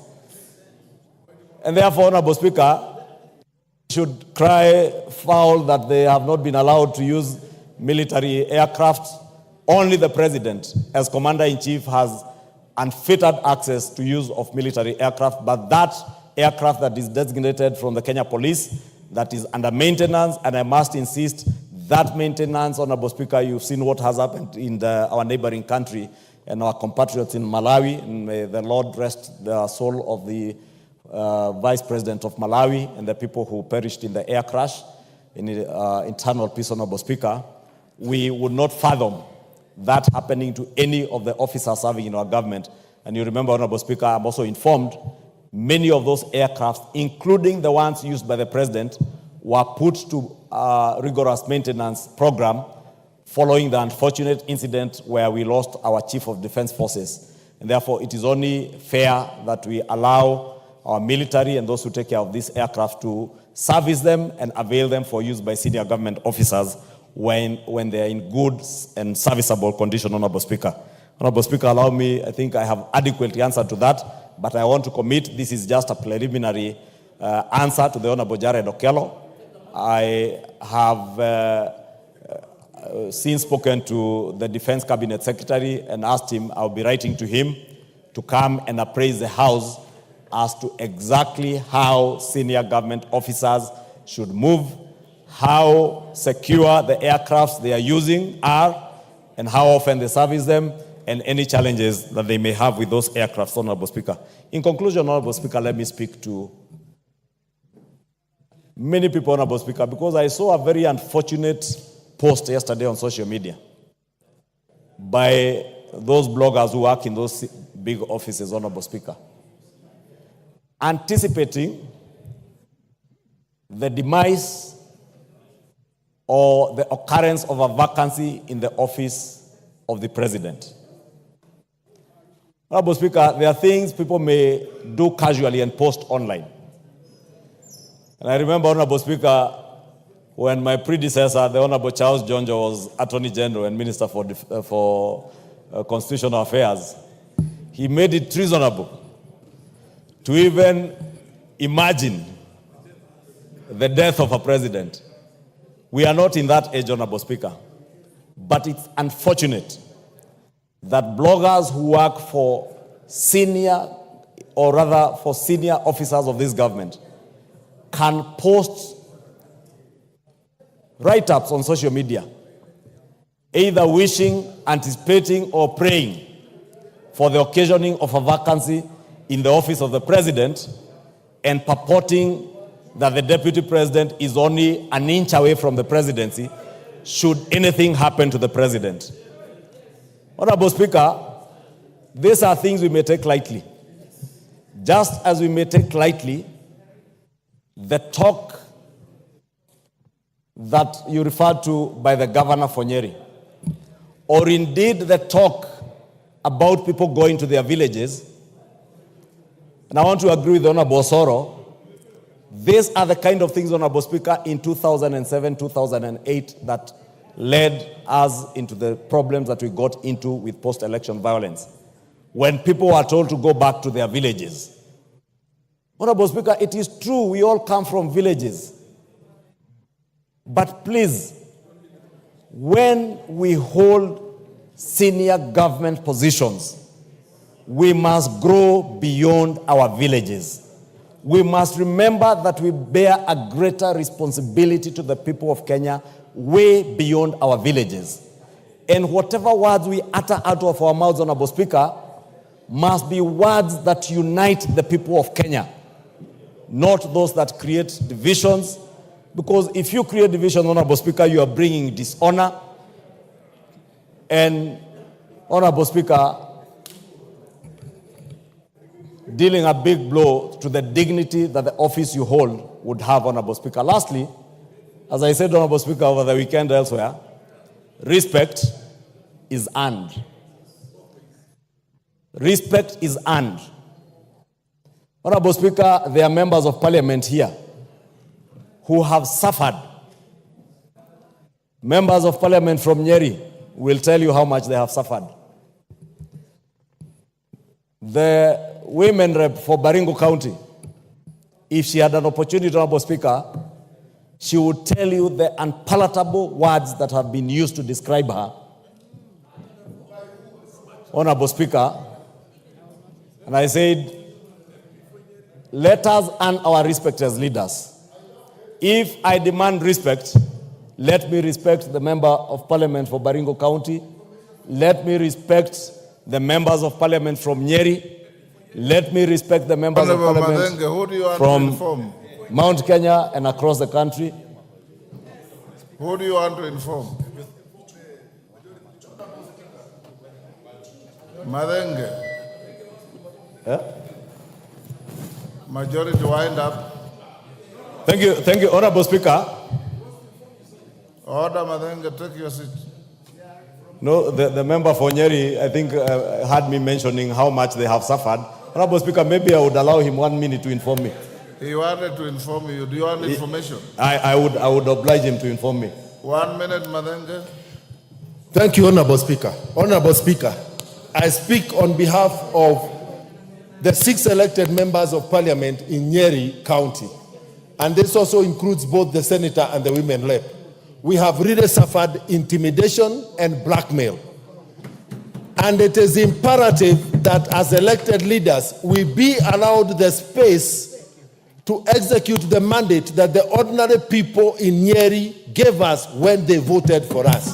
And therefore, Honorable Speaker, should cry foul that they have not been allowed to use military aircraft. Only the President, as Commander-in-Chief, has unfettered access to use of military aircraft, but that aircraft that is designated from the Kenya Police, that is under maintenance, and I must insist, that maintenance, Honorable Speaker, you've seen what has happened in our neighboring country and our compatriots in Malawi, and may the Lord rest the soul of the Vice President of Malawi and the people who perished in the air crash, in internal peace, Honorable Speaker. We would not fathom that happening to any of the officers serving in our government. And you remember, Honorable Speaker, I'm also informed many of those aircrafts, including the ones used by the President, were put to a rigorous maintenance program following the unfortunate incident where we lost our Chief of Defense Forces. And therefore, it is only fair that we allow our military and those who take care of these aircraft to service them and avail them for use by senior government officers when they are in good and serviceable condition, Honorable Speaker. Honorable Speaker, allow me, I think I have adequately answered to that, but I want to commit, this is just a preliminary answer to the Honorable Jared Okello. I have since spoken to the Defense Cabinet Secretary and asked him, I'll be writing to him to come and appraise the House as to exactly how senior government officers should move, how secure the aircrafts they are using are, and how often they service them, and any challenges that they may have with those aircrafts, Honorable Speaker. In conclusion, Honorable Speaker, let me speak to many people, Honorable Speaker, because I saw a very unfortunate post yesterday on social media by those bloggers who work in those big offices, Honorable Speaker, anticipating the demise or the occurrence of a vacancy in the office of the President. Honorable Speaker, there are things people may do casually and post online. And I remember, Honorable Speaker, when my predecessor, the Honorable Charles Jonjo, was Attorney General and Minister for Constitutional Affairs, he made it treasonable to even imagine the death of a president. We are not in that age, Honorable Speaker. But it's unfortunate that bloggers who work for senior officers of this government can post write-ups on social media, either wishing, anticipating, or praying for the occasioning of a vacancy in the office of the president, and purporting that the deputy president is only an inch away from the presidency should anything happen to the president. Honorable Speaker, these are things we may take lightly. Just as we may take lightly the talk that you referred to by the governor for Nyeri, or indeed the talk about people going to their villages. And I want to agree with Honorable Soro. These are the kind of things, Honorable Speaker, in 2007, 2008 that led us into the problems that we got into with post-election violence. When people were told to go back to their villages. Honorable Speaker, it is true we all come from villages. But please, when we hold senior government positions, we must grow beyond our villages. We must remember that we bear a greater responsibility to the people of Kenya way beyond our villages. And whatever words we utter out of our mouths, Honorable Speaker, must be words that unite the people of Kenya, not those that create divisions. Because if you create division, Honorable Speaker, you are bringing dishonor. And, Honorable Speaker, dealing a big blow to the dignity that the office you hold would have, Honorable Speaker. Lastly, as I said, Honorable Speaker, over the weekend elsewhere, respect is earned. Respect is earned. Honorable Speaker, there are members of parliament here who have suffered. Members of parliament from Nyeri will tell you how much they have suffered. The women rep for Baringo County, if she had an opportunity, Honorable Speaker, she would tell you the unpalatable words that have been used to describe her. Honorable Speaker, and I said, let us earn our respect as leaders. If I demand respect, let me respect the member of parliament for Baringo County. Let me respect the members of parliament from Nyeri. Let me respect the members of parliament from Mount Kenya and across the country. Who do you want to inform? Madenge. Yeah? Majority wind up. Thank you, Honorable Speaker. Order, Madenge, take your seat. No, the member for Nyeri, I think, had me mentioning how much they have suffered. Honorable Speaker, maybe I would allow him 1 minute to inform me. He wanted to inform you. Do you want information? I would oblige him to inform me. 1 minute, Madenge. Thank you, Honorable Speaker. Honorable Speaker, I speak on behalf of the 6 elected members of parliament in Nyeri County. And this also includes both the senator and the women rep. We have really suffered intimidation and blackmail. And it is imperative that as elected leaders, we be allowed the space to execute the mandate that the ordinary people in Nyeri gave us when they voted for us.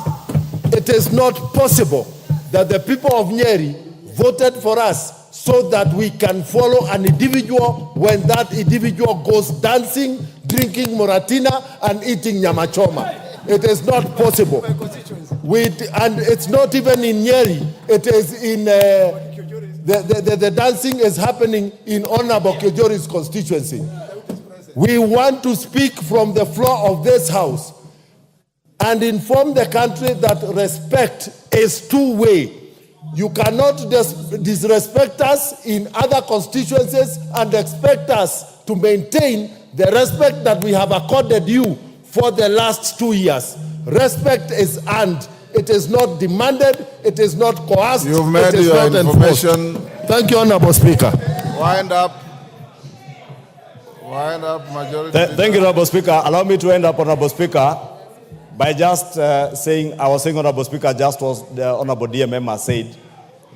It is not possible that the people of Nyeri voted for us so that we can follow an individual when that individual goes dancing, drinking moratina, and eating nyama choma. It is not possible. And it's not even in Nyeri. It is in, the dancing is happening in Honorable Kejori's constituency. We want to speak from the floor of this house and inform the country that respect is two-way. You cannot disrespect us in other constituencies and expect us to maintain the respect that we have accorded you for the last 2 years. Respect is earned. It is not demanded. It is not coerced. You've made it is your not information. Enforced. Thank you, Honorable Speaker. Wind up. Wind up, Majority Thank you, Honorable Speaker. Allow me to end up, Honorable Speaker, by just saying, Honorable Speaker, just was the Honorable DMM has said,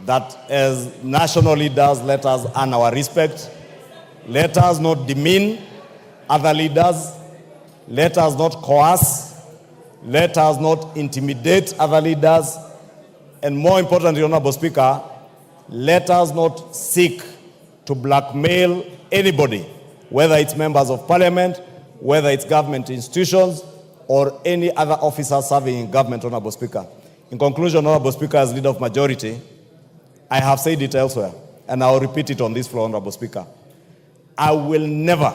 that as national leaders, let us earn our respect. Let us not demean other leaders. Let us not coerce. Let us not intimidate other leaders. And more importantly, Honorable Speaker, let us not seek to blackmail anybody, whether it's members of parliament, whether it's government institutions, or any other officer serving in government, Honorable Speaker. In conclusion, Honorable Speaker, as leader of majority, I have said it elsewhere, and I'll repeat it on this floor, Honorable Speaker. I will never,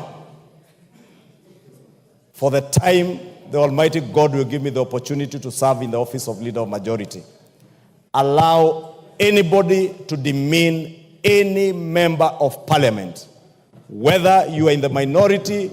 for the time the Almighty God will give me the opportunity to serve in the office of leader of majority, allow anybody to demean any member of parliament, whether you are in the minority,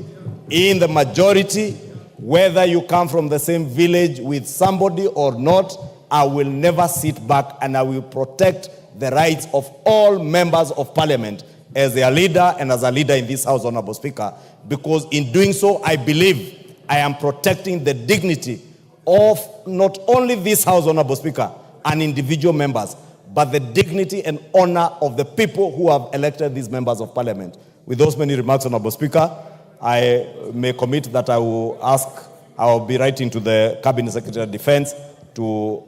in the majority, whether you come from the same village with somebody or not. I will never sit back, and I will protect the rights of all members of parliament as their leader and as a leader in this house, Honorable Speaker, because in doing so, I believe I am protecting the dignity of not only this house, Honorable Speaker, and individual members, but the dignity and honor of the people who have elected these members of parliament. With those many remarks, Honorable Speaker, I may commit that I will be writing to the Cabinet Secretary of Defense to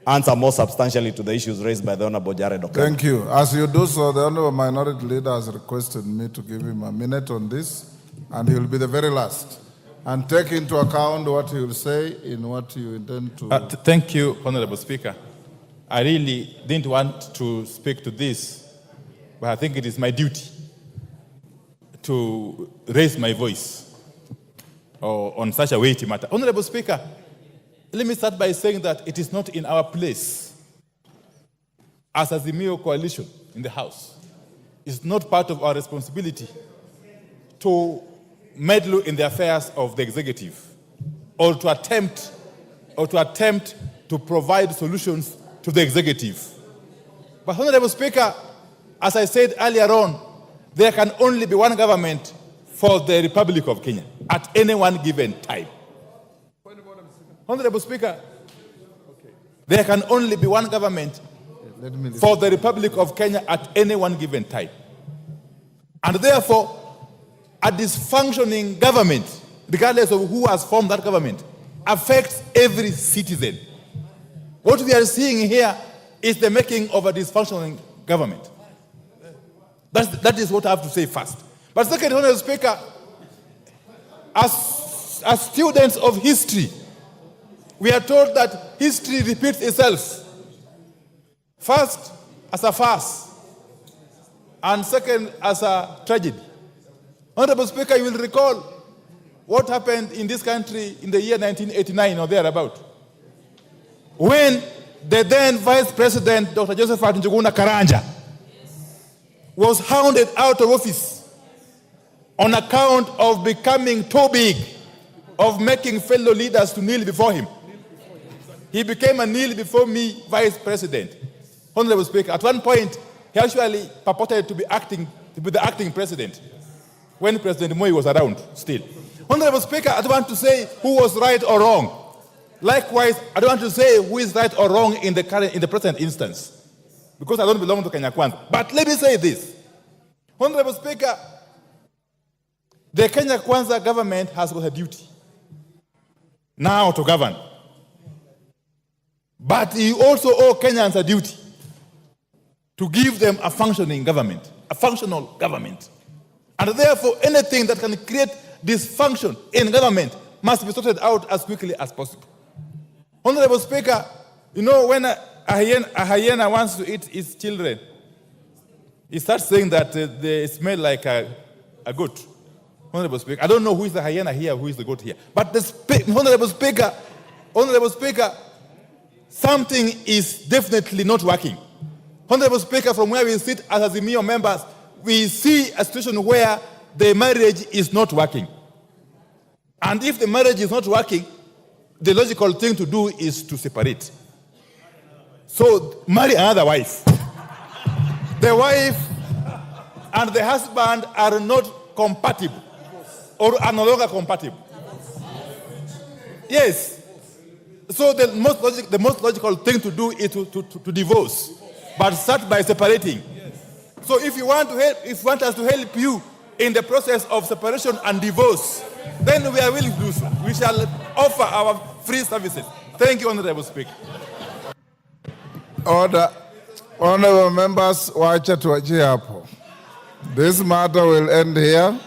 answer more substantially to the issues raised by the Honorable Jared Okenga. Thank you. As you do so, the Honorable Minority Leader has requested me to give him a minute on this, and he will be the very last. And take into account what he will say in what you intend to... Thank you, Honorable Speaker. I really didn't want to speak to this, but I think it is my duty to raise my voice on such a weighty matter. Honorable Speaker, let me start by saying that it is not in our place as a Azimio coalition in the House. It's not part of our responsibility to meddle in the affairs of the executive or to attempt to provide solutions to the executive. But Honorable Speaker, as I said earlier on, there can only be one government for the Republic of Kenya at any one given time. Honorable Speaker, there can only be one government for the Republic of Kenya at any one given time. And therefore, a dysfunctioning government, regardless of who has formed that government, affects every citizen. What we are seeing here is the making of a dysfunctioning government. That is what I have to say first. But second, Honorable Speaker, as students of history, we are told that history repeats itself. First, as a farce, and second, as a tragedy. Honorable Speaker, you will recall what happened in this country in the year 1989 or thereabout, when the then Vice President, Dr. Joseph Njuguna Karanja, was hounded out of office on account of becoming too big, of making fellow leaders to kneel before him. He became a kneel before me Vice President. Honorable Speaker, at one point, he actually purported to be the acting president when President Moi was around still. Honorable Speaker, I don't want to say who was right or wrong. Likewise, I don't want to say who is right or wrong in the present instance, because I don't belong to Kenya Kwanza. But let me say this. Honorable Speaker, the Kenya Kwanza government has got a duty now to govern. But you also owe Kenyans a duty to give them a functioning government, a functional government. And therefore, anything that can create dysfunction in government must be sorted out as quickly as possible. Honorable Speaker, you know, when a hyena wants to eat its children, he starts saying that they smell like a goat. Honorable Speaker, I don't know who is the hyena here, who is the goat here. But Honorable Speaker, something is definitely not working. Honorable Speaker, from where we sit as Azimio members, we see a situation where the marriage is not working. And if the marriage is not working, the logical thing to do is to separate. So marry another wife. The wife and the husband are not compatible or are no longer compatible. Yes. So the most logical thing to do is to divorce, but start by separating. So if you want us to help you in the process of separation and divorce, then we are willing to do so. We shall offer our free services. Thank you, Honorable Speaker. Order. Honorable members, wacha tuachie hapo. This matter will end here.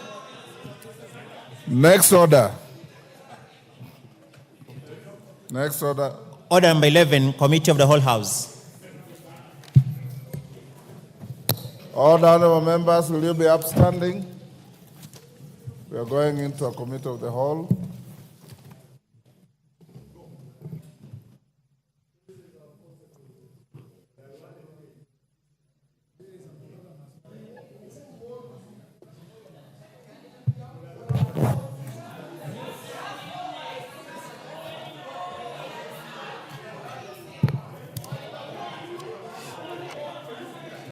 Next order. Next order. Order number 11, Committee of the Whole House. All honorable members, will you be upstanding? We are going into a committee of the whole.